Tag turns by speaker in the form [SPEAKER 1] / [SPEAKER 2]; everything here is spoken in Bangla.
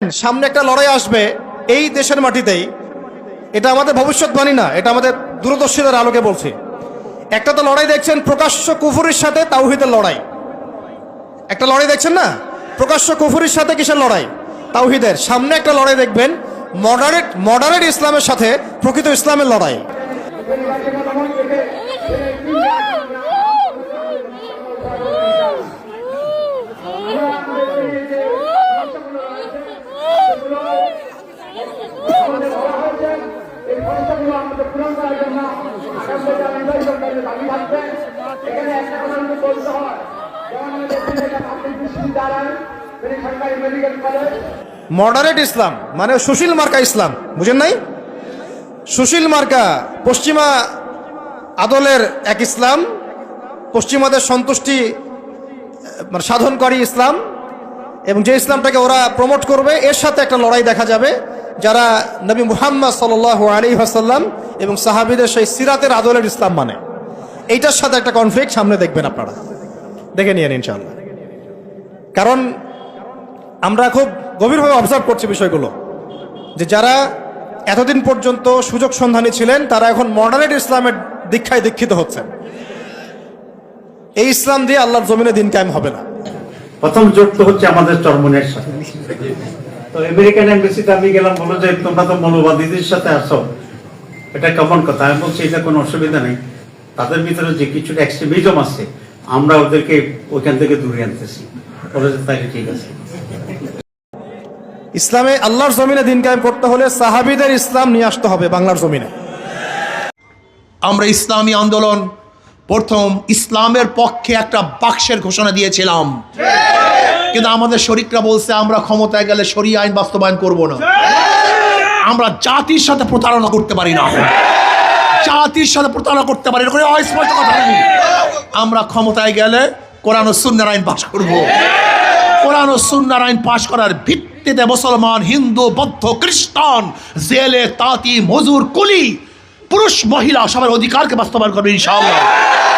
[SPEAKER 1] সামনে একটা লড়াই আসবে এই দেশের মাটিতেই। এটা আমাদের ভবিষ্যৎবাণী না, এটা আমাদের দূরদর্শিতার আলোকে বলছি। একটা তো লড়াই দেখছেন প্রকাশ্য কুফুরির সাথে তাওহীদের লড়াই, একটা লড়াই দেখছেন না, প্রকাশ্য কুফুরির সাথে কিসের লড়াই? তাওহীদের। সামনে একটা লড়াই দেখবেন মডারেট ইসলামের সাথে প্রকৃত ইসলামের লড়াই। মডারেট ইসলাম মানে সুশীল মার্কা ইসলাম, বুঝেন নাই? সুশীল মার্কা পশ্চিমা আদলের এক ইসলাম, পশ্চিমাদের সন্তুষ্টি মানে সাধনকারী ইসলাম, এবং যে ইসলামটাকে ওরা প্রমোট করবে এর সাথে একটা লড়াই দেখা যাবে যারা নবী মুহাম্মদ সাল্লাল্লাহু আলাইহি ওয়াসাল্লাম এবং সাহাবীদের সেই সিরাতের আদলের ইসলাম মানে, এইটার সাথে একটা কনফ্লিক্ট সামনে দেখবেন, আপনারা দেখে নিয়েন ইনশাআল্লাহ। কারণ আমরা খুব গভীরভাবে অবজার্ভ করছি বিষয়গুলো, যে যারা এতদিন পর্যন্ত সুযোগ সন্ধানী ছিলেন তারা এখন মডারেট ইসলামের দীক্ষায় দীক্ষিত হচ্ছেন। এই ইসলাম দিয়ে আল্লাহর জমিনে দিন কায়েম হবে না।
[SPEAKER 2] প্রথম যুক্ত হচ্ছে আমাদের চরমনের সাথে। তো আমেরিকান এমবাসিতে আমি গেলাম, বলো যে তোমরা তো মৌলবাদীদের সাথে আসো, এটা কেমন কথা? আমি বলছি এটা কোনো অসুবিধা নেই, তাদের ভিতরে যে কিছুটা এক্সট্রিমিজম আছে আমরা ওদেরকে ওইখান থেকে দূরে আনতেছি। বলে যে তাই ঠিক আছে।
[SPEAKER 1] ইসলামে আল্লাহর জমিনে দিন কায়েম করতে হলে সাহাবীদের ইসলাম নিয়ে আসতে হবে বাংলার জমিনে।
[SPEAKER 3] আমরা ইসলামী আন্দোলন প্রথম ইসলামের পক্ষে একটা বাক্সের ঘোষণা দিয়েছিলাম, কিন্তু আমাদের শরিকরা বলছে আমরা ক্ষমতায় গেলে শরিয়া আইন বাস্তবায়ন করব না। আমরা জাতির সাথে প্রতারণা করতে পারি না, জাতির সাথে প্রতারণা করতে পারি না, অস্পষ্ট কথা নেই। আমরা ক্ষমতায় গেলে কোরআন ও সুন্নাহর আইন পাশ করব। কোরআন ও সুন্নাহর আইন পাশ করার ভিত্তিতে মুসলমান, হিন্দু, বৌদ্ধ, খ্রিস্টান, জেলে, তাঁতি, মজুর, কুলি, পুরুষ, মহিলা সবার অধিকারকে বাস্তবায়ন করবে ইনশাআল্লাহ।